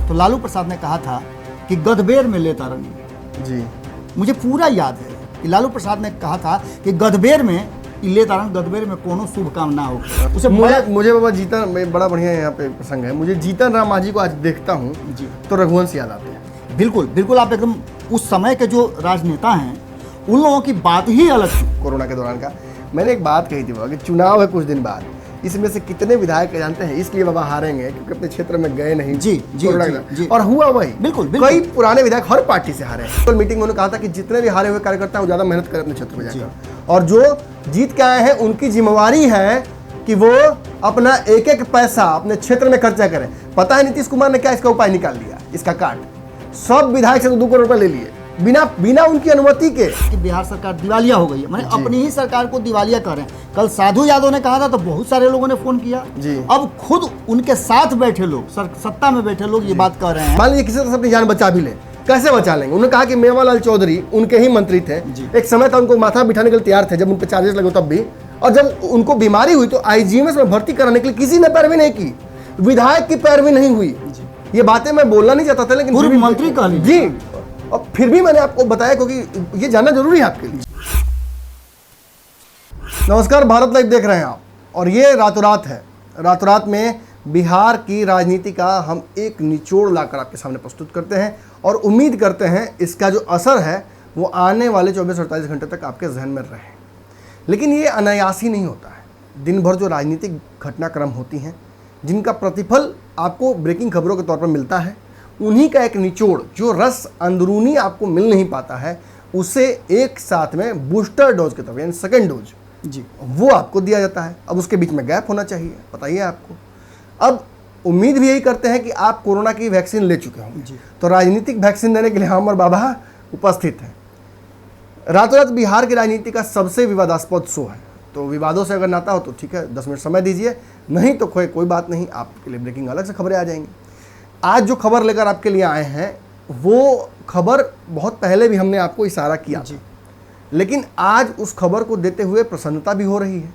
तो लालू प्रसाद ने कहा था कि गदबेर में लेता रंग। जी, मुझे पूरा याद है कि लालू प्रसाद ने कहा था कि गदबेर में ले तारण गदबेर में कोनो शुभ काम ना हो। उसे मुझे बाबा जीतन में बड़ा बढ़िया यहाँ पे प्रसंग है। मुझे जीतन राम मांझी को आज देखता हूँ जी तो रघुवंश याद आते हैं। बिल्कुल बिल्कुल, आप एकदम उस समय के जो राजनेता हैं उन लोगों की बात ही अलग थी। कोरोना के दौरान का मैंने एक बात कही थी बाबा कि चुनाव है कुछ दिन बाद, इसमें से कितने विधायक जानते हैं इसलिए बाबा हारेंगे क्योंकि अपने क्षेत्र में गए नहीं। जी जी जी, और हुआ वही। बिल्कुल कई पुराने विधायक हर पार्टी से हारे। तो मीटिंग में उन्होंने कहा था कि जितने भी हारे हुए कार्यकर्ता हैं वो ज्यादा मेहनत करें अपने क्षेत्र में जाकर, और जो जीत के आए हैं उनकी जिम्मेवारी है कि वो अपना एक एक पैसा अपने क्षेत्र में खर्चा करें। पता है नीतीश कुमार ने क्या इसका उपाय निकाल लिया, इसका काट सब विधायक से 2 करोड़ रुपए ले लिए बिना उनकी अनुमति के। कि बिहार सरकार दिवालिया हो गई है, मैंने अपनी ही सरकार को दिवालिया करें। कल साधु यादव ने कहा था तो बहुत सारे लोगों ने फोन किया जी। अब खुद उनके साथ बैठे लोग, सत्ता में बैठे लोग ये बात कर रहे हैं। मान लीजिए किसी तरह से अपनी जान बचा भी ले, कैसे बचा लेंगे? उन्होंने कहा कि मेवालाल चौधरी उनके ही मंत्री थे, एक समय था उनको माथा बिठाने के लिए तैयार थे जब उन पर चार्जेस लगे तब भी, और जब उनको बीमारी हुई तो आईजीएमएस में भर्ती कराने के लिए किसी ने पैरवी नहीं की, विधायक की पैरवी नहीं हुई। ये बातें मैं बोलना नहीं चाहता था लेकिन पूर्व मंत्री कह लीजिए जी, और फिर भी मैंने आपको बताया क्योंकि ये जानना जरूरी है आपके लिए। नमस्कार, भारत लाइव देख रहे हैं आप, और ये रातों रात है। रातों रात में बिहार की राजनीति का हम एक निचोड़ लाकर आपके सामने प्रस्तुत करते हैं और उम्मीद करते हैं इसका जो असर है वो आने वाले 24-48 घंटे तक आपके जहन में रहे। लेकिन ये अनायास ही नहीं होता है। दिन भर जो राजनीतिक घटनाक्रम होती हैं जिनका प्रतिफल आपको ब्रेकिंग खबरों के तौर पर मिलता है, उन्हीं का एक निचोड़ जो रस अंदरूनी आपको मिल नहीं पाता है, उसे एक साथ में बूस्टर डोज के तौर पर यानी सेकेंड डोज जी वो आपको दिया जाता है। अब उसके बीच में गैप होना चाहिए, बताइए आपको। अब उम्मीद भी यही करते हैं कि आप कोरोना की वैक्सीन ले चुके होंगे, तो राजनीतिक वैक्सीन देने के लिए हम और बाबा उपस्थित हैं। रातों रात बिहार की राजनीति का सबसे विवादास्पद शो है, तो विवादों से अगर नाता हो तो ठीक है 10 मिनट समय दीजिए, नहीं तो कोई बात नहीं, आपके लिए ब्रेकिंग अलग से खबरें आ जाएंगी। आज जो खबर लेकर आपके लिए आए हैं वो खबर बहुत पहले भी हमने आपको इशारा किया जी, लेकिन आज उस खबर को देते हुए प्रसन्नता भी हो रही है।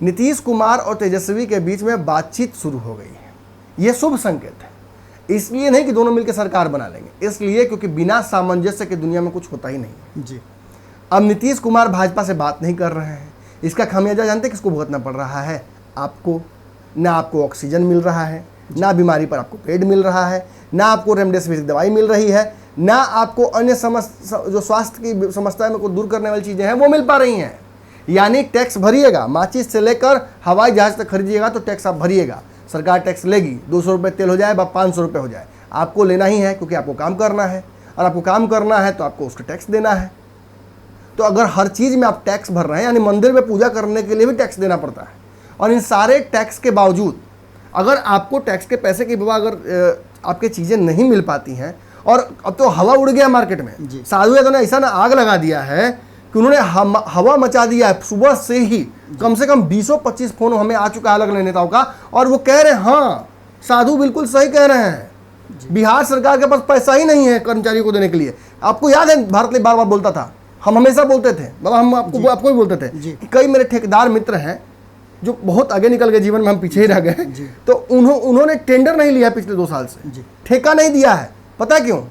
नीतीश कुमार और तेजस्वी के बीच में बातचीत शुरू हो गई है, ये शुभ संकेत है। इसलिए नहीं कि दोनों मिलकर सरकार बना लेंगे, इसलिए क्योंकि बिना सामंजस्य के दुनिया में कुछ होता ही नहीं जी। अब नीतीश कुमार भाजपा से बात नहीं कर रहे हैं, इसका खामियाजा जानते किसको भुगतना पड़ रहा है? आपको। ना आपको ऑक्सीजन मिल रहा है, ना बीमारी पर आपको बेड मिल रहा है, ना आपको रेमडेसिविर दवाई मिल रही है, ना आपको अन्य जो स्वास्थ्य की समस्याओं को दूर करने वाली चीज़ें हैं वो मिल पा रही हैं। यानी टैक्स भरिएगा, माचिस से लेकर हवाई जहाज तक खरीदिएगा तो टैक्स आप भरिएगा, सरकार टैक्स लेगी। 200 रुपये तेल हो जाए, 500 रुपये हो जाए, आपको लेना ही है क्योंकि आपको काम करना है, और आपको काम करना है तो आपको उसका टैक्स देना है। तो अगर हर चीज़ में आप टैक्स भर रहे हैं, यानी मंदिर में पूजा करने के लिए भी टैक्स देना पड़ता है, और इन सारे टैक्स के बावजूद अगर आपको टैक्स के पैसे की बाबा अगर आपके चीज़ें नहीं मिल पाती हैं, और अब तो हवा उड़ गया मार्केट में। साधु यादव ने ऐसा ना आग लगा दिया है कि उन्होंने हवा मचा दिया है। सुबह से ही कम से कम 20-25 फोन हमें आ चुका है अलग अलग नेताओं का, और वो कह रहे हैं हाँ साधु बिल्कुल सही कह रहे हैं, बिहार सरकार के पास पैसा ही नहीं है कर्मचारियों को देने के लिए। आपको याद है भारत लाइव बार बार बोलता था, हम हमेशा बोलते थे बाबा, हम आपको भी बोलते थे कि कई मेरे ठेकेदार मित्र हैं जो बहुत आगे निकल गए जीवन में, हम पीछे ही रह गए, तो उन्होंने टेंडर नहीं लिया पिछले 2 साल से, ठेका नहीं दिया है। पता क्यों?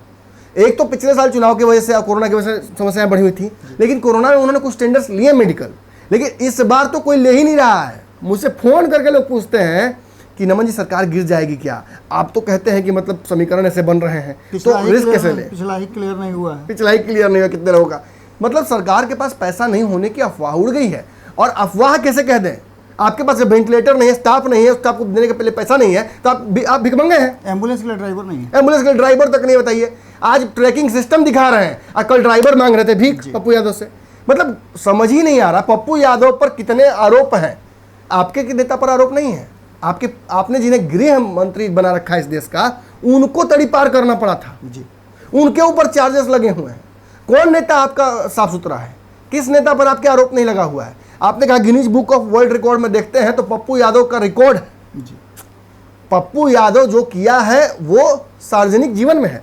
एक तो पिछले साल चुनाव की वजह से, कोरोना की वजह से समस्याएं बढ़ी हुई थी, लेकिन कोरोना में उन्होंने कुछ टेंडर्स लिए मेडिकल, लेकिन इस बार तो कोई ले ही नहीं रहा है। मुझसे फोन करके लोग पूछते हैं कि नमन जी सरकार गिर जाएगी क्या? आप तो कहते हैं कि मतलब समीकरण ऐसे बन रहे हैं तो रिस्क कैसे ले? पिछला ही क्लियर नहीं हुआ है, पिछला ही क्लियर नहीं हुआ, कितने लोगों का। मतलब सरकार के पास पैसा नहीं होने की अफवाह उड़ गई है। और अफवाह कैसे कह दें? आपके पास वेंटिलेटर नहीं है, स्टाफ नहीं है, स्टाफ को देने के पहले पैसा नहीं है, तो आप भिखमंगे हैं। एम्बुलेंस के लिए ड्राइवर नहीं है, एम्बुलेंस के लिए ड्राइवर तक नहीं। बताइए, आज ट्रैकिंग सिस्टम दिखा रहे हैं और कल ड्राइवर मांग रहे थे भीख पप्पू यादव से। मतलब समझ ही नहीं आ रहा पप्पू यादव पर कितने आरोप हैं, आपके नेता पर आरोप नहीं है। आपने जिन्हें गृह मंत्री बना रखा है इस देश का, उनको तड़ी पार करना पड़ा था जी, उनके ऊपर चार्जेस लगे हुए हैं। कौन नेता आपका साफ सुथरा है? किस नेता पर आपके आरोप नहीं लगा हुआ है? आपने कहा Guinness book of world record में देखते हैं तो पप्पू यादव का रिकॉर्ड है जी। पप्पू यादव जो किया है वो सार्वजनिक जीवन में है।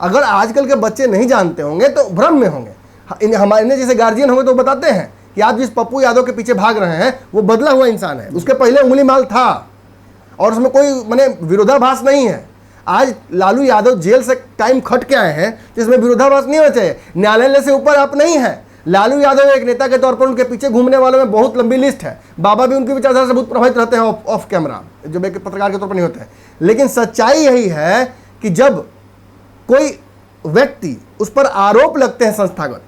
अगर आजकल के बच्चे नहीं जानते होंगे तो भ्रम में होंगे। हमारे जैसे गार्जियन होंगे तो बताते हैं कि आप जिस पप्पू यादव के पीछे भाग रहे हैं वो बदला हुआ इंसान है, उसके पहले उंगली माल था और उसमें कोई माने विरोधाभास नहीं है। आज लालू यादव जेल से टाइम खट के आए हैं, जिसमें विरोधाभास नहीं होना चाहिए। न्यायालय से ऊपर आप नहीं है। लालू यादव एक नेता के तौर पर उनके पीछे घूमने वालों में बहुत लंबी लिस्ट है। बाबा भी उनकी विचारधारा से बहुत प्रभावित रहते हैं ऑफ कैमरा, जो एक पत्रकार के तौर पर नहीं होते हैं। लेकिन सच्चाई यही है कि जब कोई व्यक्ति उस पर आरोप लगते हैं संस्थागत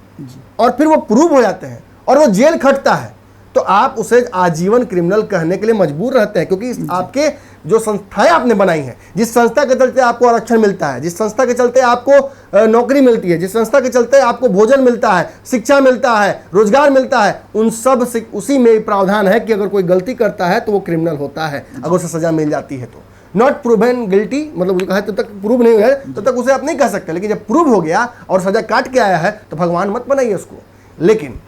और फिर वो प्रूव हो जाते हैं और वो जेल खटता है, तो आप उसे आजीवन क्रिमिनल कहने के लिए मजबूर रहते हैं, क्योंकि आपके जो संस्थाएं आपने बनाई हैं, जिस संस्था के चलते आपको आरक्षण मिलता है, जिस संस्था के चलते आपको नौकरी मिलती है, जिस संस्था के चलते आपको भोजन मिलता है, शिक्षा मिलता है, रोजगार मिलता है, उन सब से उसी में प्रावधान है कि अगर कोई गलती करता है तो वो क्रिमिनल होता है, अगर उसे सजा मिल जाती है तो। नॉट प्रूवन गिल्टी, मतलब जो कहा तब तक प्रूव नहीं हुआ है तब तक उसे आप नहीं कह सकते, लेकिन जब प्रूव हो गया और सजा काट के आया है तो भगवान मत बनाइए उसको। लेकिन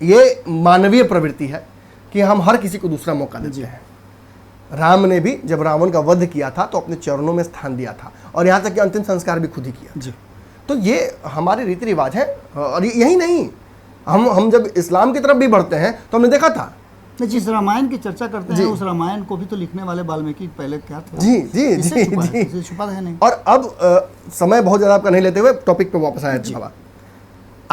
ये मानवीय प्रवृत्ति है कि हम हर किसी को दूसरा मौका देते हैं। राम ने भी जब रावण का वध किया था तो अपने चरणों में स्थान दिया था, और यहाँ तक कि अंतिम संस्कार भी खुद ही किया जी। तो ये हमारे रीति रिवाज है। और यही नहीं, हम जब इस्लाम की तरफ भी बढ़ते हैं तो हमने देखा था, जिस रामायण की चर्चा करते हैं उस रामायण को भी तो लिखने वाले वाल्मीकि पहले क्या था? जी जी जी जी, छुपा है नहीं। और अब समय बहुत ज़्यादा आपका नहीं लेते हुए टॉपिक पे वापस आए बाबा।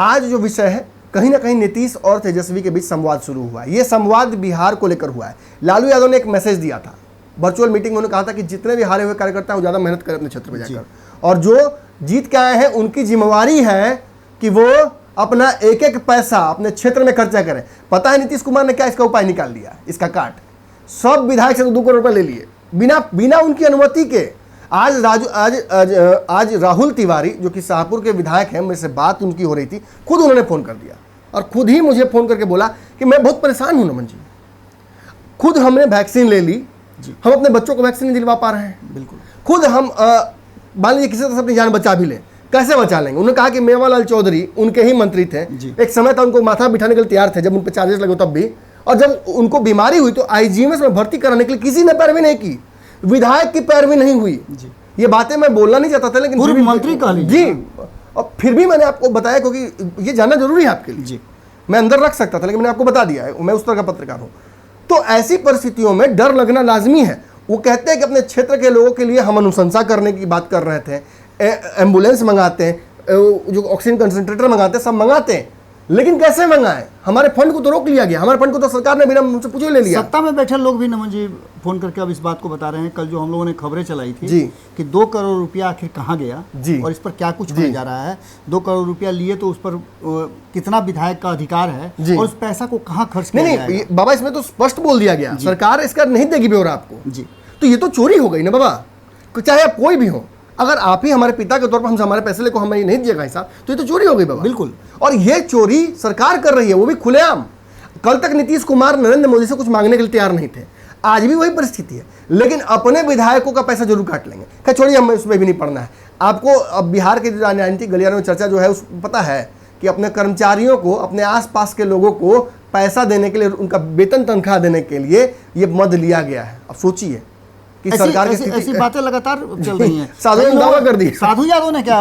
आज जो विषय है, कहीं ना कहीं नीतीश और तेजस्वी के बीच संवाद शुरू हुआ है। ये संवाद बिहार को लेकर हुआ है। लालू यादव ने एक मैसेज दिया था वर्चुअल मीटिंग में, उन्होंने कहा था कि जितने भी हारे हुए कार्यकर्ता हैं वो ज़्यादा मेहनत करें अपने क्षेत्र में जाकर, और जो जीत के आए हैं उनकी जिम्मेवारी है कि वो अपना एक एक पैसा अपने क्षेत्र में खर्चा करें। पता है नीतीश कुमार ने क्या इसका उपाय निकाल लिया, इसका काट सब विधायक से 2 करोड़ रुपए ले लिए बिना उनकी अनुमति के। आज राहुल तिवारी जो कि शाहपुर के विधायक हैं, मेरे से बात उनकी हो रही थी, खुद उन्होंने फ़ोन कर दिया और खुद ही मुझे फ़ोन करके बोला कि मैं बहुत परेशान हूँ नमन जी, खुद हमने वैक्सीन ले ली, हम अपने बच्चों को वैक्सीन नहीं दिलवा पा रहे हैं। बिल्कुल, खुद हम मान लीजिए किसी तरह से अपनी जान बचा भी लें, कैसे बचा लेंगे? उन्होंने कहा कि मेवालाल चौधरी उनके ही मंत्री थे, एक समय था उनको माथा बिठाने के लिए तैयार थे जब उन पर चार्जेस लगे तब भी, और जब उनको बीमारी हुई तो आईजीएमएस में भर्ती कराने के लिए किसी ने पैरवी नहीं की, विधायक की पैरवी नहीं हुई। ये बातें मैं बोलना नहीं चाहता था, लेकिन पूर्व मंत्री कह लीजिए जी, और फिर भी मैंने आपको बताया क्योंकि ये जानना जरूरी है आपके लिए जी। मैं अंदर रख सकता था लेकिन मैंने आपको बता दिया है, मैं उस तरह का पत्रकार हूँ। तो ऐसी परिस्थितियों में डर लगना लाजमी है। वो कहते हैं कि अपने क्षेत्र के लोगों के लिए हम अनुशंसा करने की बात कर रहे थे, एम्बुलेंस मंगाते हैं, जो ऑक्सीजन कंसंट्रेटर मंगाते हैं, सब मंगाते हैं, लेकिन कैसे मंगाएं? हमारे फंड को तो रोक लिया गया, हमारे फंड को तो सरकार ने बिना मुझसे पूछे ले लिया। सत्ता में बैठे लोग भी नमन जी फोन करके अब इस बात को बता रहे हैं, कल जो हम लोगों ने खबरें चलाई थी जी कि 2 करोड़ रुपया आखिर कहाँ गया जी, और इस पर क्या कुछ होने जा रहा है। 2 करोड़ रुपया लिए तो उस पर कितना विधायक का अधिकार है और उस पैसा को कहाँ खर्च किया जाएगा? नहीं बाबा, इसमें तो स्पष्ट बोल दिया गया सरकार इसका नहीं देगी ब्यौरा आपको जी। तो ये तो चोरी हो गई ना बाबा, चाहे आप कोई भी हो। अगर आप ही हमारे पिता के तौर पर हमसे हमारे पैसे लेको हमें नहीं दिएगा हिसाब, तो ये तो चोरी हो गई बाबा। बिल्कुल, और ये चोरी सरकार कर रही है, वो भी खुलेआम। कल तक नीतीश कुमार नरेंद्र मोदी से कुछ मांगने के लिए तैयार नहीं थे, आज भी वही परिस्थिति है, लेकिन अपने विधायकों का पैसा जरूर काट लेंगे। क्या छोड़िए, हमें उसमें भी नहीं पड़ना है। आपको अब बिहार के राजनीतिक गलियारों में चर्चा जो है उस पता है कि अपने कर्मचारियों को, अपने आसपास के लोगों को पैसा देने के लिए, उनका वेतन तनख्वाह देने के लिए ये मद लिया गया है। अब सोचिए कि सरकार की ऐसी बातें लगातार चल रही हैं। साधु ने दावा कर दिया। साधु यादव ने क्या,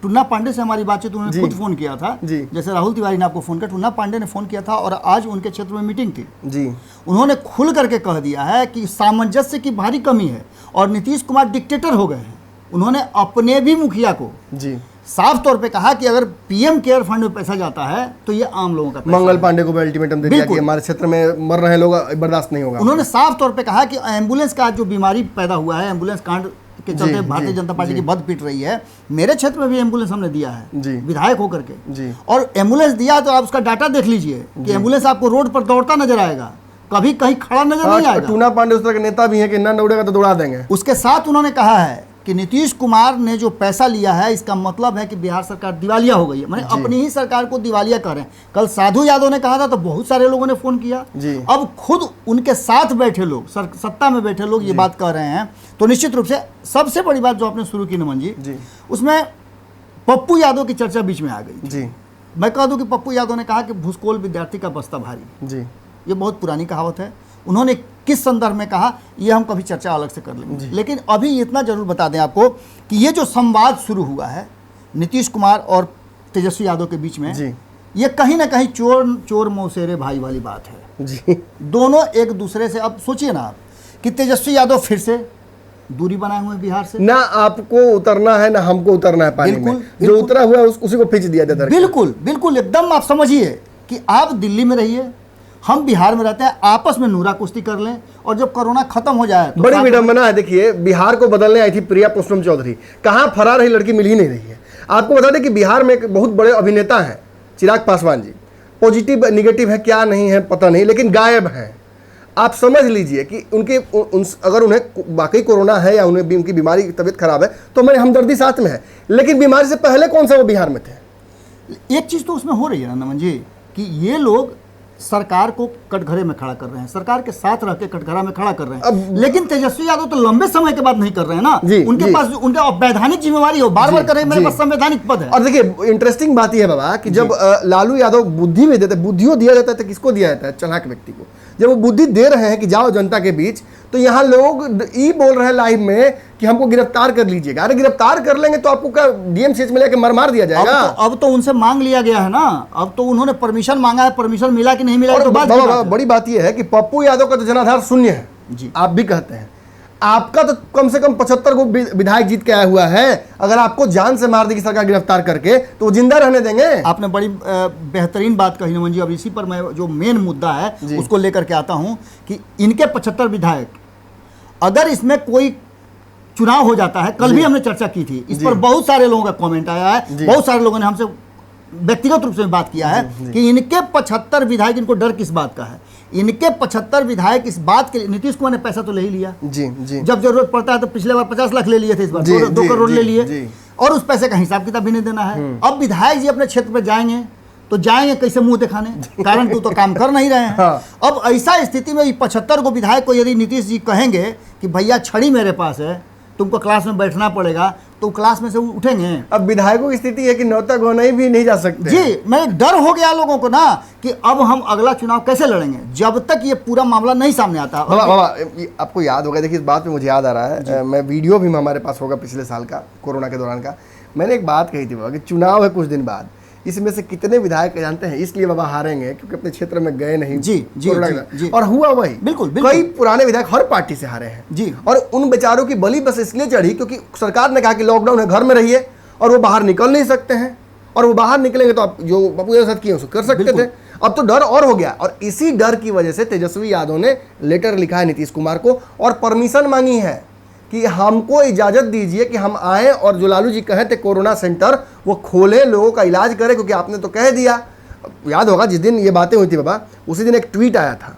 टुन्ना पांडे से हमारी बातचीत उन्होंने खुद फोन किया था जी। जैसे राहुल तिवारी ने आपको फोन किया, टुन्ना पांडे ने फोन किया था, और आज उनके क्षेत्र में मीटिंग थी जी। उन्होंने खुल करके कह दिया है कि सामंजस्य की भारी कमी है और नीतीश कुमार डिक्टेटर हो गए हैं। उन्होंने अपने भी मुखिया को जी साफ तौर पे कहा कि अगर पीएम केयर फंड में पैसा जाता है तो ये आम लोगों का पैसा। मंगल पांडे को भी अल्टीमेटम दे दिया कि हमारे क्षेत्र में मर रहे लोग बर्दाश्त नहीं होगा। उन्होंने साफ तौर पे कहा कि एम्बुलेंस का जो बीमारी पैदा हुआ है, एम्बुलेंस कांड के चलते भारतीय जनता पार्टी की बद पीट रही है, मेरे क्षेत्र में भी एम्बुलेंस हमने दिया है विधायक होकर के, और एम्बुलेंस दिया तो आप उसका डाटा देख लीजिए कि एम्बुलेंस आपको रोड पर दौड़ता नजर आएगा, कभी कहीं खड़ा नजर नहीं आएगा। टूना पांडे उस तरह के नेता भी हैं कि ना दौड़ेगा तो दौड़ा देंगे। उसके साथ उन्होंने कहा है कि नीतीश कुमार ने जो पैसा लिया है इसका मतलब है कि बिहार सरकार दिवालिया हो गई है, माने अपनी ही सरकार को दिवालिया कर रहे हैं। कल साधु यादव ने कहा था तो बहुत सारे लोगों ने फोन किया, अब खुद उनके साथ बैठे लोग, सत्ता में बैठे लोग ये बात कह रहे हैं। तो निश्चित रूप से सबसे बड़ी बात जो आपने शुरू की नमन जी, उसमें पप्पू यादव की चर्चा बीच में आ गई जी। मैं कह दूं कि पप्पू यादव ने कहा कि भूसकोल विद्यार्थी का बस्ता भारी जी, ये बहुत पुरानी कहावत है। उन्होंने किस संदर्भ में कहा ये हम कभी चर्चा अलग से कर लेंगे, लेकिन अभी इतना जरूर बता दें आपको कि ये जो संवाद शुरू हुआ है नीतीश कुमार और तेजस्वी यादव के बीच में जी, ये कहीं ना कहीं चोर मौसेरे भाई वाली बात है जी। दोनों एक दूसरे से, अब सोचिए ना आप कि तेजस्वी यादव फिर से दूरी बनाए हुए हैं बिहार से। ना आपको उतरना है ना हमको उतरना है पानी में, जो उतरा हुआ है उसी को खींच दिया जाता है। बिल्कुल बिल्कुल एकदम आप समझिए कि आप दिल्ली में रहिए, हम बिहार में रहते हैं, आपस में नूरा कुश्ती कर लें और जब कोरोना खत्म हो जाए तो बड़ी विडंबना है। देखिए, बिहार को बदलने आई थी प्रिया पुष्पम चौधरी, कहाँ फरार रही लड़की, मिल ही नहीं रही है। आपको बता दें कि बिहार में एक बहुत बड़े अभिनेता हैं चिराग पासवान जी, पॉजिटिव निगेटिव है क्या नहीं है पता नहीं, लेकिन गायब हैं। आप समझ लीजिए कि अगर उन्हें वाकई कोरोना है या उन्हें उनकी बीमारी तबीयत खराब है तो मेरी हमदर्दी साथ में है, लेकिन बीमारी से पहले कौन सा वो बिहार में थे। एक चीज़ तो उसमें हो रही है ना नमन जी कि ये लोग सरकार को कटघरे में खड़ा कर रहे हैं, सरकार के साथ रह के कटघरा में खड़ा कर रहे हैं, लेकिन तेजस्वी यादव तो लंबे समय के बाद नहीं कर रहे हैं ना। उनके पास उनका वैधानिक जिम्मेवारी हो, बार बार करें मेरे पास संवैधानिक पद है। और देखिए इंटरेस्टिंग बात यह है बाबा कि जब लालू यादव बुद्धि में देते, बुद्धियों दिया जाता है, किसको दिया जाता है? चालाक व्यक्ति को। जब वो बुद्धि दे रहे हैं कि जाओ जनता के बीच, तो यहाँ लोग ये बोल रहे हैं लाइव में कि हमको गिरफ्तार कर लीजिएगा। अरे गिरफ्तार कर लेंगे तो आपको क्या डीएमसीएच में लेके मार दिया जाएगा? अब तो उनसे मांग लिया गया है ना, अब तो उन्होंने परमिशन मांगा है, परमिशन मिला कि नहीं मिला तो बड़ी बात यह है कि पप्पू यादव का तो जनाधार शून्य है जी, आप भी कहते हैं। आपका तो कम से कम 75 को विधायक जीत के आया हुआ है। अगर आपको जान से मार देगी सरकार गिरफ्तार करके तो वो जिंदा रहने देंगे? आपने बड़ी बेहतरीन बात कही नमन जी। अब इसी पर मैं जो मेन मुद्दा है उसको लेकर के आता हूं कि इनके 75 विधायक, अगर इसमें कोई चुनाव हो जाता है, कल भी हमने चर्चा की थी इस पर, बहुत सारे लोगों का कमेंट आया है, बहुत सारे लोगों ने हमसे व्यक्तिगत रूप से बात किया है कि इनके 75 विधायक, इनको डर किस बात का है? इनके 75 विधायक इस बात के लिए, नीतीश कुमार ने पैसा तो ले ही लिया जी, जब जरूरत पड़ता है तो पिछले बार 50 लाख ले लिए थे, इस बार 2 करोड़ ले लिए और उस पैसे का हिसाब किताब भी नहीं देना है। अब विधायक जी अपने क्षेत्र में जाएंगे तो जाएंगे कैसे मुंह दिखाने, कारण तू तो काम कर नहीं रहे हैं। अब ऐसा स्थिति में 75 को विधायक को यदि नीतीश जी कहेंगे कि भैया छड़ी मेरे पास है, तुमको क्लास में बैठना पड़ेगा, तो क्लास में से उठेंगे। अब विधायकों की स्थिति है कि नौता गोनाई भी नहीं जा सकते जी। मैं डर हो गया लोगों को ना कि अब हम अगला चुनाव कैसे लड़ेंगे जब तक ये पूरा मामला नहीं सामने आता। बाबा आपको याद होगा, देखिए इस बात पे मुझे याद आ रहा है, मैं वीडियो भी हमारे पास होगा पिछले साल का कोरोना के दौरान का, मैंने एक बात कही थी बाबा कि चुनाव है कुछ दिन बाद, इसमें से कितने विधायक जानते हैं इसलिए बाबा हारेंगे क्योंकि अपने क्षेत्र में गए नहीं जी, और हुआ वही। बिल्कुल कई पुराने विधायक हर पार्टी से हारे हैं जी, और उन बेचारों की बलि बस इसलिए चढ़ी क्योंकि सरकार ने कहा कि लॉकडाउन है, घर में रहिए, और वो बाहर निकल नहीं सकते हैं, और वो बाहर निकलेंगे तो आप जो बापू के साथ किए उसको कर सकते थे। अब तो डर और हो गया, और इसी डर की वजह से तेजस्वी यादव ने लेटर लिखा है नीतीश कुमार को और परमिशन मांगी है कि हमको इजाज़त दीजिए कि हम आए और जो लालू जी कहे थे कोरोना सेंटर वो खोले, लोगों का इलाज करें, क्योंकि आपने तो कह दिया। याद होगा जिस दिन ये बातें हुई थी बाबा, उसी दिन एक ट्वीट आया था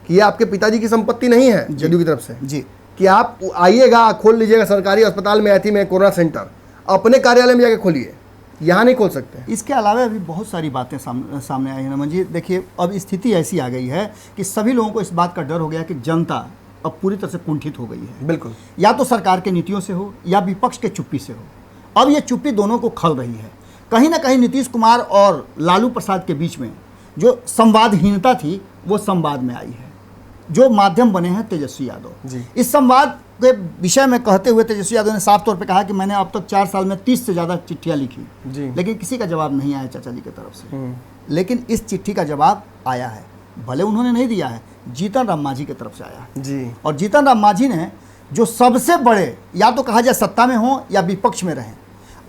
कि ये आपके पिताजी की संपत्ति नहीं है जदयू की तरफ से जी, कि आप आइएगा खोल लीजिएगा सरकारी अस्पताल में ऐथी में कोरोना सेंटर, अपने कार्यालय में जाके खोलिए, यहाँ नहीं खोल सकते। इसके अलावा भी बहुत सारी बातें सामने आई हैं नमन जी। देखिए अब स्थिति ऐसी आ गई है कि सभी लोगों को इस बात का डर हो गया कि जनता अब पूरी तरह से कुंठित हो गई है। बिल्कुल, या तो सरकार के नीतियों से हो या विपक्ष के चुप्पी से हो। अब ये चुप्पी दोनों को खल रही है। कहीं ना कहीं नीतीश कुमार और लालू प्रसाद के बीच में जो संवादहीनता थी वो संवाद में आई है। जो माध्यम बने हैं तेजस्वी यादव जी। इस संवाद के विषय में कहते हुए तेजस्वी यादव ने साफ तौर पे कहा कि मैंने अब तक 4 साल में 30 से ज़्यादा चिट्ठियाँ लिखी जी, लेकिन किसी का जवाब नहीं आया चाचा जी की तरफ से। लेकिन इस चिट्ठी का जवाब आया है, भले उन्होंने नहीं दिया है, जीतन राम मांझी की तरफ से आया जी। और जीतन राम मांझी ने जो सबसे बड़े, या तो कहा जाए सत्ता में हो या विपक्ष में रहें,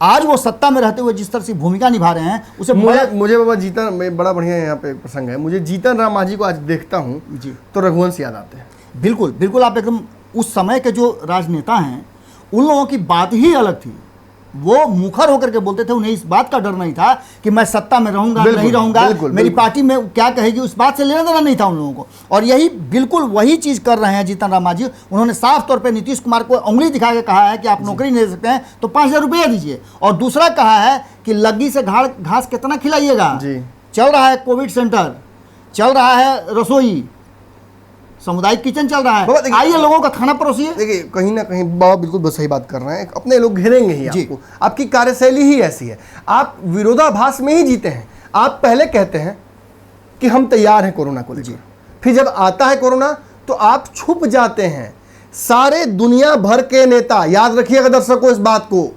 आज वो सत्ता में रहते हुए जिस तरह से भूमिका निभा रहे हैं उसे मुझे बाबा जीतन में बड़ा बढ़िया यहाँ पे प्रसंग है। मुझे जीतन राम मांझी को आज देखता हूँ जी तो रघुवंश याद आते हैं। बिल्कुल बिल्कुल, आप एकदम उस समय के जो राजनेता हैं उन लोगों की बात ही अलग थी। वो मुखर होकर के बोलते थे, उन्हें इस बात का डर नहीं था कि मैं सत्ता में रहूंगा नहीं रहूंगा, मेरी पार्टी में क्या कहेगी उस बात से लेना देना नहीं था उन लोगों को। और यही बिल्कुल वही चीज़ कर रहे हैं जीतन राम मांझी। उन्होंने साफ तौर पे नीतीश कुमार को उंगली दिखा के कहा है कि आप नौकरी नहीं दे सकते हैं तो 5,000 रुपया दीजिए, और दूसरा कहा है कि लग्गी से घास कितना खिलाइएगा। चल रहा है कोविड सेंटर, चल रहा है रसोई, सामुदायिक किचन चल रहा है, आइए लोगों का खाना परोसिए। देखिए कहीं ना कहीं बाबा बिल्कुल सही बात कर रहे हैं, अपने लोग घेरेंगे ही आपको, आपकी कार्यशैली ही ऐसी है, आप विरोधाभास में ही जीते हैं। आप पहले कहते हैं कि हम तैयार हैं कोरोना को लेकर, फिर जब आता है कोरोना तो आप छुप जाते हैं। सारे दुनिया भर के नेता, याद रखिएगा दर्शकों इस बात को,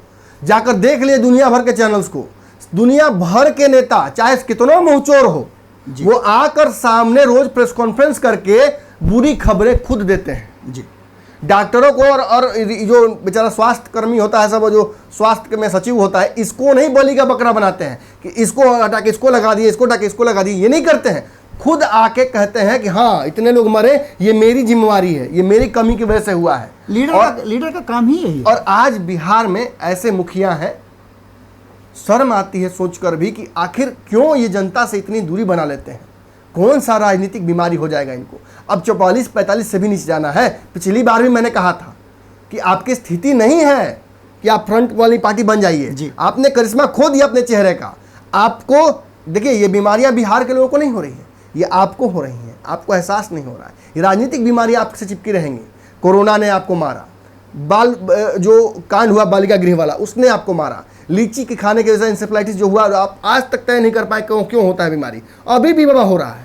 जाकर देख लिए दुनिया भर के चैनल्स को, दुनिया भर के नेता चाहे कितना मुंहचोर हो, वो आकर सामने रोज प्रेस कॉन्फ्रेंस करके बुरी खबरें खुद देते हैं जी। डॉक्टरों को और जो बेचारा स्वास्थ्य कर्मी होता है, सब जो स्वास्थ्य में सचिव होता है, इसको नहीं बलि का बकरा बनाते हैं कि इसको हटा के इसको लगा दिए, इसको हटा के इसको लगा दिए। ये नहीं करते हैं, खुद आके कहते हैं कि हाँ इतने लोग मरे, ये मेरी जिम्मेवारी है, ये मेरी कमी की वजह से हुआ है। लीडर का काम ही यही है। और आज बिहार में ऐसे मुखिया हैं, शर्म आती है सोचकर भी कि आखिर क्यों ये जनता से इतनी दूरी बना लेते हैं। कौन सा राजनीतिक बीमारी हो जाएगा इनको। अब 44-45 से भी नीचे जाना है। पिछली बार भी मैंने कहा था कि आपकी स्थिति नहीं है कि आप फ्रंट वाली पार्टी बन जाइए। आपने करिश्मा खो दिया अपने चेहरे का। आपको देखिए, ये बीमारियां बिहार के लोगों को नहीं हो रही है, ये आपको हो रही हैं। आपको एहसास नहीं हो रहा है। ये राजनीतिक बीमारियां आपसे चिपकी रहेंगी। कोरोना ने आपको मारा, जो कांड हुआ बालिका गृह वाला, उसने आपको मारा, लीची के खाने की वजह से इंसेफ्लाइटिस जो हुआ, आप आज तक तय नहीं कर पाए क्यों होता है बीमारी, अभी भी बाबा हो रहा है।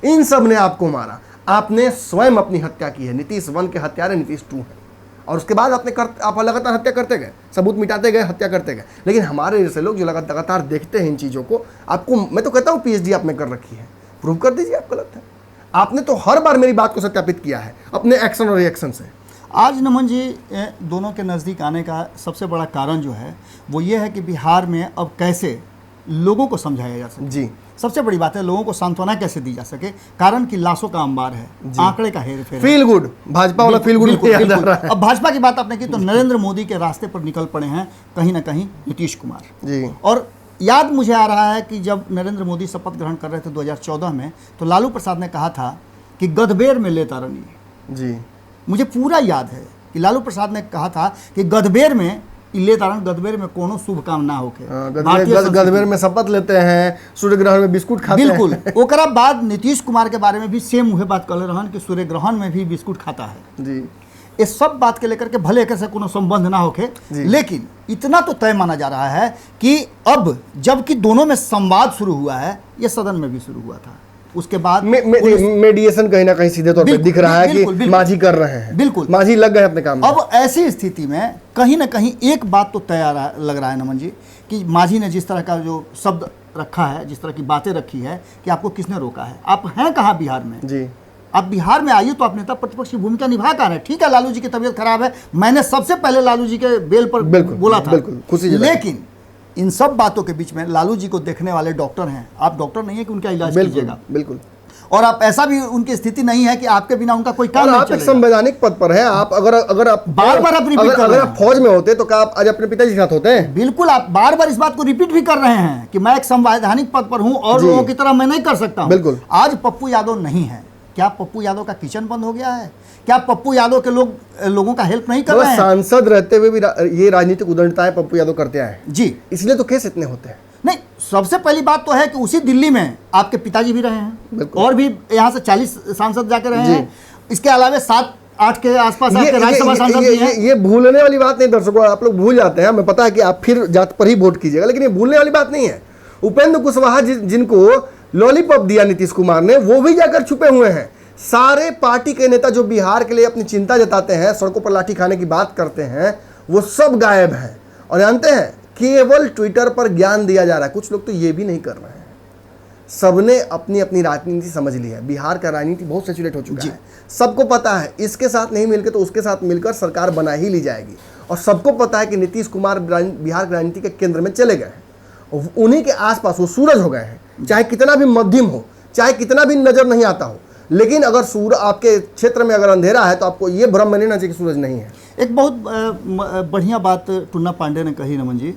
इन सब ने आपको मारा। आपने स्वयं अपनी हत्या की है। नीतीश 1 के हत्यारे नीतीश 2 है। और उसके बाद आप लगातार हत्या करते गए, सबूत मिटाते गए, हत्या करते गए। लेकिन हमारे जैसे लोग जो लगातार देखते हैं इन चीज़ों को, आपको मैं तो कहता हूँ PhD आपने कर रखी है, प्रूव कर दीजिए आप गलत है। आपने तो हर बार मेरी बात को सत्यापित किया है अपने एक्शन और रिएक्शन से। आज नमन जी, दोनों के नज़दीक आने का सबसे बड़ा कारण जो है वो ये है कि बिहार में अब कैसे लोगों को समझाया जा सके। जी, सबसे बड़ी बात है लोगों को सांत्वना कैसे दी जा सके, कारण कि लाशों का अंबार है, आंकड़े का हेर फेर, फील गुड, भाजपा वाला फील गुड। अब भाजपा की बात आपने की तो नरेंद्र मोदी के रास्ते पर निकल पड़े हैं कहीं ना कहीं नीतीश कुमार जी। और याद मुझे आ रहा है कि जब नरेंद्र मोदी शपथ ग्रहण कर रहे थे 2014 में, तो लालू प्रसाद ने कहा था कि गदबेर में लेता रनिए। जी, मुझे पूरा याद है कि लालू प्रसाद ने कहा था कि गदबेर में ले तारण, गदबेर में कोनो शुभ काम ना होके, गदबेर में शपथ लेते हैं, सूर्य ग्रहण में बिस्कुट खाते हैं। बिल्कुल। ओकरा बाद नीतीश कुमार के बारे में भी सेम मुहे बात कर रहन कि सूर्य ग्रहण में भी बिस्कुट खाता है जी। ये सब बात के लेकर के भले एक से कोनो संबंध ना होके, लेकिन इतना तो तय माना जा रहा है कि अब जबकि दोनों में संवाद शुरू हुआ है, ये सदन में भी शुरू हुआ था, उसके बाद मेडिएशन कहीं ना कहीं सीधे तौर पे दिख रहा है कि मांझी कर रहे हैं। बिल्कुल, मांझी लग गए अपने काम में। अब ऐसी स्थिति में कहीं ना कहीं एक बात तो तय लग रहा है नमन जी कि मांझी ने जिस तरह का जो शब्द रखा है, जिस तरह की बातें रखी है कि आपको किसने रोका है, आप हैं कहाँ बिहार में जी। आप बिहार में आइए तो आप नेता प्रतिपक्ष की भूमिका निभा कर रहे हैं। ठीक है, लालू जी की तबीयत खराब है, मैंने सबसे पहले लालू जी के बेल पर बोला था, लेकिन इन सब बातों के बीच में लालू जी को देखने वाले डॉक्टर हैं। आप डॉक्टर नहीं है कि उनका इलाज कीजिएगा, बिल्कुल। और आप ऐसा भी उनकी स्थिति नहीं है कि आपके बिना उनका कोई काम नहीं चलेगा। आप एक संवैधानिक पद पर हैं। आप अगर आप बार-बार अपनी अगर आप फौज में होते तो क्या आप आज अपने पिताजी के साथ होते हैं? बिल्कुल, आप बार-बार इस बात को रिपीट भी कर रहे हैं कि मैं एक संवैधानिक पद पर हूं और लोगों की तरह मैं नहीं कर सकता हूं। बिल्कुल। आज पप्पू यादव नहीं है, क्या पप्पू यादव का किचन बंद हो गया है? क्या पप्पू यादव के लोगों का हेल्प नहीं कर रहे हैं? सांसद रहते हुए भी ये राजनीतिक उद्दंडताएं पप्पू यादव करते आए जी, इसलिए तो केस इतने होते हैं। नहीं, सबसे पहली बात तो है कि उसी दिल्ली में आपके पिताजी भी रहे हैं और भी यहाँ से 40 सांसद जाके रहे हैं। इसके अलावा 7-8 के आसपास आपके राज्यसभा सांसद भी हैं। ये भूलने वाली बात नहीं दर्शकों, आप लोग भूल जाते हैं। हमें पता है कि आप फिर जात पर ही वोट कीजिएगा, लेकिन ये भूलने वाली बात नहीं है। उपेंद्र कुशवाहा जिनको लॉलीपॉप दिया नीतीश कुमार ने, वो भी जाकर छुपे हुए हैं। सारे पार्टी के नेता जो बिहार के लिए अपनी चिंता जताते हैं, सड़कों पर लाठी खाने की बात करते हैं, वो सब गायब हैं। और जानते हैं, केवल ट्विटर पर ज्ञान दिया जा रहा है। कुछ लोग तो ये भी नहीं कर रहे हैं। सबने अपनी अपनी राजनीति समझ ली है। बिहार का राजनीति बहुत सेचुरेट हो चुका है। सबको पता है इसके साथ नहीं मिलकर तो उसके साथ मिलकर सरकार बना ही ली जाएगी। और सबको पता है कि नीतीश कुमार बिहार की राजनीति के केंद्र में चले गए हैं। उन्हीं के आसपास वो सूरज हो गए हैं। चाहे कितना भी मध्यम हो, चाहे कितना भी नजर नहीं आता हो, लेकिन अगर सूरज आपके क्षेत्र में अगर अंधेरा है तो आपको ये भ्रम में नहीं चाहिए कि सूरज नहीं है। एक बहुत बढ़िया बात टुन्ना पांडे ने कही नमन जी।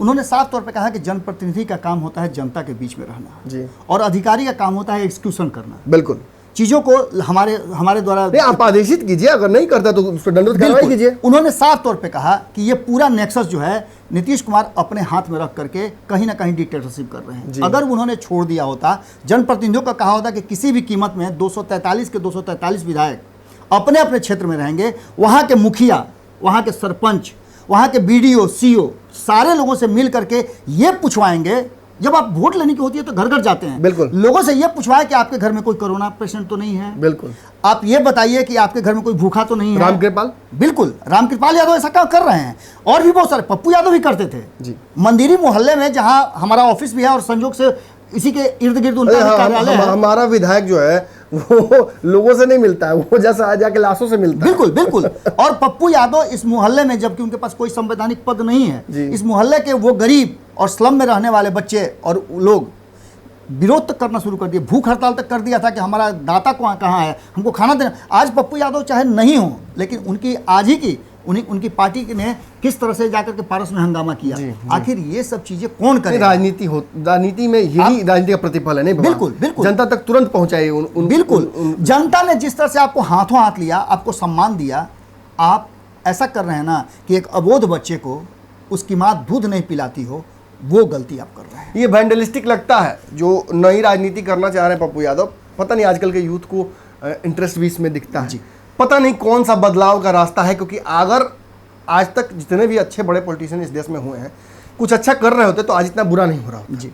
उन्होंने साफ तौर पे कहा कि जनप्रतिनिधि का काम होता है जनता के बीच में रहना जी, और अधिकारी का काम होता है एक्सक्यूशन करना। बिल्कुल, चीजों को हमारे द्वारा आप आदेशित कीजिए, अगर नहीं करता तो उस पर दंडित कार्रवाई कीजिए। उन्होंने साफ तौर पे कहा कि ये पूरा नेक्सस जो है नीतीश कुमार अपने हाथ में रख करके कहीं ना कहीं डिक्टेटरशिप कर रहे हैं। अगर उन्होंने छोड़ दिया होता, जनप्रतिनिधियों का कहा होता कि किसी भी कीमत में 243 के 243 विधायक अपने अपने क्षेत्र में रहेंगे, वहाँ के मुखिया, वहाँ के सरपंच, वहाँ के BDO, CO सारे लोगों से मिल करके ये पूछवाएंगे। जब आप वोट लेने की होती है तो घर घर जाते हैं, बिल्कुल, लोगों से ये पूछवाए कि आपके घर में कोई कोरोना पेशेंट तो नहीं है, बिल्कुल, आप ये बताइए कि आपके घर में कोई भूखा तो नहीं है। रामकृपाल, बिल्कुल, रामकृपाल यादव ऐसा काम कर रहे हैं और भी बहुत सारे, पप्पू यादव भी करते थे जी। मंदिरी मोहल्ले में जहां हमारा ऑफिस भी है और संयोग से इसी के इर्द गिर्द उनका कार्यालय है। हमारा विधायक जो है वो लोगों से नहीं मिलता है, वो जैसा आ जाके लाशों से मिलता है। बिल्कुल बिल्कुल। और पप्पू यादव इस मोहल्ले में, जबकि उनके पास कोई संवैधानिक पद नहीं है, इस मोहल्ले के वो गरीब और स्लम में रहने वाले बच्चे और लोग विरोध तक करना शुरू कर दिए, भूख हड़ताल तक कर दिया था कि हमारा दाता कहाँ है, हमको खाना देना। आज पप्पू यादव चाहे नहीं हो, लेकिन उनकी आज ही की उनकी पार्टी ने किस तरह से जाकर के पारस में हंगामा किया। आखिर ये सब चीजें कौन करे? राजनीति में यही राजनीति का प्रतिफल है। नहीं बिल्कुल बिल्कुल, जनता तक तुरंत पहुंचाई। बिल्कुल, जनता ने जिस तरह से आपको हाथों हाथ लिया, आपको सम्मान दिया, आप ऐसा कर रहे हैं ना कि एक अबोध बच्चे को उसकी माँ दूध नहीं पिलाती हो, वो गलती आप कर रहे हैं। ये वैंडलिस्टिक लगता है जो नई राजनीति करना चाह रहे हैं पप्पू यादव। पता नहीं आजकल के यूथ को इंटरेस्ट भी इसमें दिखता है। पता नहीं कौन सा बदलाव का रास्ता है, क्योंकि अगर आज तक जितने भी अच्छे बड़े पॉलिटिशियन इस देश में हुए हैं कुछ अच्छा कर रहे होते तो आज इतना बुरा नहीं हो रहा होता।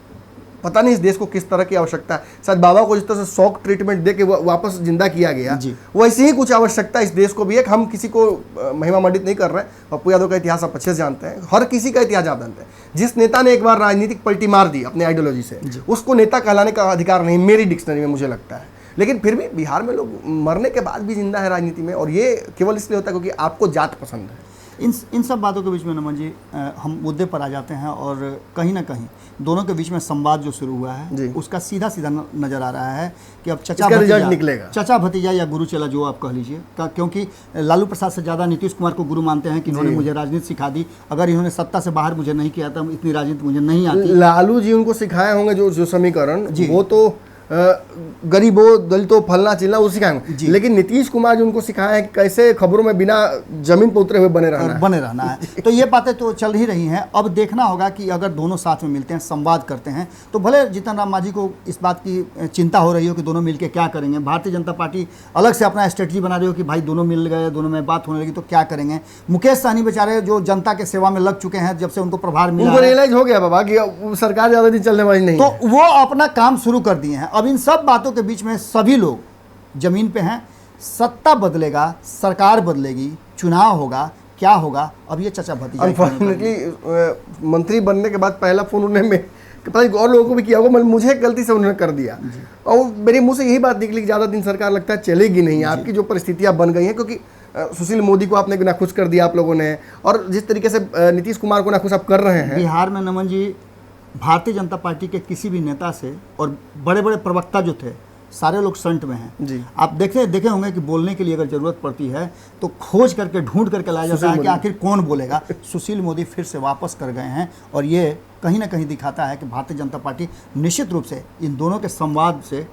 पता नहीं इस देश को किस तरह की आवश्यकता है। शायद बाबा को जिस तरह से शॉक ट्रीटमेंट दे के वापस जिंदा किया गया, वैसे ही कुछ आवश्यकता इस देश को भी है। हम किसी को महिमा मंडित नहीं कर रहे हैं, पप्पू यादव का इतिहास आप अच्छे से जानते हैं, हर किसी का इतिहास आप जानते हैं। जिस नेता ने एक बार राजनीतिक पलटी मार दी अपने आइडियोलॉजी से, उसको नेता कहलाने का अधिकार नहीं मेरी डिक्शनरी में, मुझे लगता है। लेकिन फिर भी बिहार में लोग मरने के बाद भी जिंदा है राजनीति में, और ये केवल इसलिए होता है क्योंकि आपको जात पसंद है। इन सब बातों के बीच में नमन जी हम मुद्दे पर आ जाते हैं, और कहीं ना कहीं दोनों के बीच में संवाद जो शुरू हुआ है उसका सीधा सीधा नजर आ रहा है कि अब चचा भतीजा या गुरु चेला जो आप कह लीजिए, क्योंकि लालू प्रसाद से ज़्यादा नीतीश कुमार को गुरु मानते हैं कि इन्होंने मुझे राजनीति सिखा दी। अगर इन्होंने सत्ता से बाहर मुझे नहीं किया था, इतनी राजनीति मुझे नहीं आती। लालू जी उनको सिखाए होंगे जो समीकरण, वो तो गरीबों दलितों फलना चिलना वो सिखाएंगे, लेकिन नीतीश कुमार जी उनको सिखाया है कि कैसे खबरों में बिना जमीन पर उतरे हुए बने रहना है। तो ये बातें तो चल ही रही हैं। अब देखना होगा कि अगर दोनों साथ में मिलते हैं, संवाद करते हैं, तो भले जीतन राम मांझी को इस बात की चिंता हो रही हो कि दोनों मिलकर क्या करेंगे, भारतीय जनता पार्टी अलग से अपना स्ट्रेटजी बना रही हो कि भाई दोनों मिल गए, दोनों में बात होने लगी तो क्या करेंगे। मुकेश सहनी बेचारे जो जनता के सेवा में लग चुके हैं, जब से उनको प्रभार मिला, उनको रियलाइज हो गया बाबा कि सरकार ज़्यादा दिन चलने वाली नहीं, तो वो अपना काम शुरू कर दिए हैं। अब इन सब बातों के बीच में सभी लोग जमीन पे हैं। सत्ता बदलेगा, सरकार बदलेगी, चुनाव होगा, क्या होगा, अब ये चचा भतीजा। अनफॉर्चुनेटली मंत्री बनने के बाद पहला फोन उन्होंने पता नहीं और लोगों को भी किया होगा, मुझे गलती से उन्होंने कर दिया, और मेरे मुंह से यही बात निकली कि ज़्यादा दिन सरकार लगता है चलेगी नहीं। आपकी जो परिस्थितियाँ बन गई हैं, क्योंकि सुशील मोदी को आपने नाखुश कर दिया आप लोगों ने, और जिस तरीके से नीतीश कुमार को नाखुश आप कर रहे हैं। बिहार में नमन जी भारतीय जनता पार्टी के किसी भी नेता से, और बड़े बड़े प्रवक्ता जो थे सारे लोग संट में हैं जी। आप देखे होंगे कि बोलने के लिए अगर ज़रूरत पड़ती है तो खोज करके ढूंढ करके लाया जाता है कि आखिर कौन बोलेगा। सुशील मोदी फिर से वापस कर गए हैं, और ये कहीं ना कहीं दिखाता है कि भारतीय जनता पार्टी निश्चित रूप से इन दोनों के संवाद से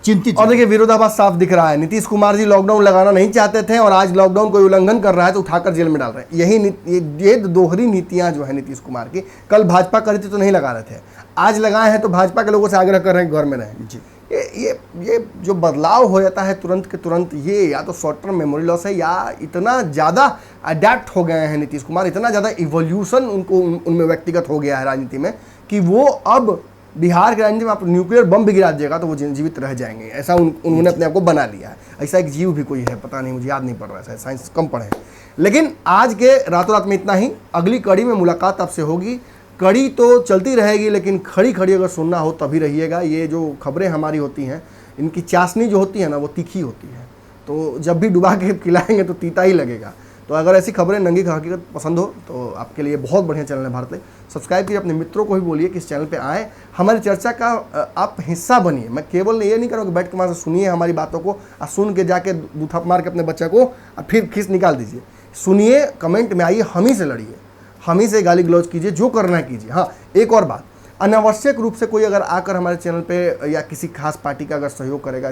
चिंतित। और देखिए विरोधाभास साफ दिख रहा है। नीतीश कुमार जी लॉकडाउन लगाना नहीं चाहते थे, और आज लॉकडाउन कोई उल्लंघन कर रहा है तो उठाकर जेल में डाल रहे हैं। ये दोहरी नीतियां जो है नीतीश कुमार की, कल भाजपा करी थी तो नहीं लगा रहे थे, आज लगाए हैं तो भाजपा के लोगों से आग्रह कर रहे हैं घर में रहें जी। ये जो बदलाव हो जाता है तुरंत के तुरंत, ये या तो शॉर्ट टर्म मेमोरी लॉस है, या इतना ज़्यादा अडेप्ट हो गए हैं नीतीश कुमार, इतना ज़्यादा इवोल्यूशन उनमें व्यक्तिगत हो गया है राजनीति में कि वो अब बिहार की राजनीति में आप न्यूक्लियर बम भी गिरा देगा तो वो जीवित रह जाएंगे, ऐसा उन्होंने अपने आप को बना लिया है। ऐसा एक जीव भी कोई है, पता नहीं, मुझे याद नहीं पड़ रहा है, साइंस कम पढ़े। लेकिन आज के रातों रात में इतना ही। अगली कड़ी में मुलाकात आपसे होगी। कड़ी तो चलती रहेगी, लेकिन खड़ी खड़ी अगर सुनना हो तभी रहिएगा। ये जो खबरें हमारी होती हैं, इनकी चाशनी जो होती है ना, वो तीखी होती है, तो जब भी डुबा के खिलाएंगे तो तीता ही लगेगा। तो अगर ऐसी खबरें नंगी हकीकत पसंद हो तो आपके लिए बहुत बढ़िया चैनल है भारत लाइव। सब्सक्राइब कीजिए, अपने मित्रों को भी बोलिए कि इस चैनल पे आएँ, हमारी चर्चा का आप हिस्सा बनिए। मैं केवल ये नहीं करूँगा बैठ के वहाँ से सुनिए हमारी बातों को, और सुन के जाके दूठा मार के अपने बच्चे को और फिर खींच निकाल दीजिए। सुनिए, कमेंट में आइए, हम ही से लड़िए, हम ही से गाली गलौज कीजिए, जो करना है कीजिए। हाँ, एक और बात, अनावश्यक रूप से कोई अगर आकर हमारे चैनल पे या किसी खास पार्टी का अगर सहयोग करेगा,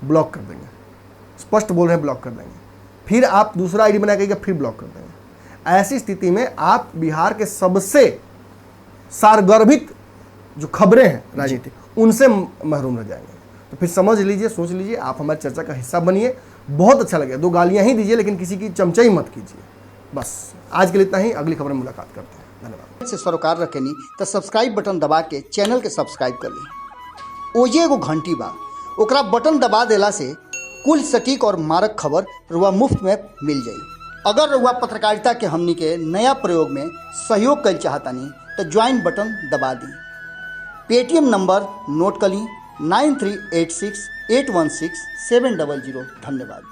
ब्लॉक कर देंगे, स्पष्ट बोल रहे हैं, ब्लॉक कर देंगे। फिर आप दूसरा आईडी बना के फिर ब्लॉक कर देंगे। ऐसी स्थिति में आप बिहार के सबसे सारगर्भित जो खबरें हैं राजनीतिक, उनसे महरूम रह जाएंगे। तो फिर समझ लीजिए, सोच लीजिए, आप हमारी चर्चा का हिस्सा बनिए। बहुत अच्छा लगेगा। 2 गालियां ही दीजिए, लेकिन किसी की चमचाई मत कीजिए। बस आज के लिए इतना ही, अगली खबर में मुलाकात करते हैं। धन्यवाद। से सरोकार रखेनी तो सब्सक्राइब बटन दबा के चैनल के सब्सक्राइब कर ली। ओजे एगो घंटी बा, ओकरा बटन दबा देला से कुल सटीक और मारक खबर रुआ मुफ्त में मिल जाई। अगर रुआ पत्रकारिता के हमनी के नया प्रयोग में सहयोग कर चाहतानी तो ज्वाइन बटन दबा दी। पेटीएम नंबर नोट कर ली 9386816700। धन्यवाद।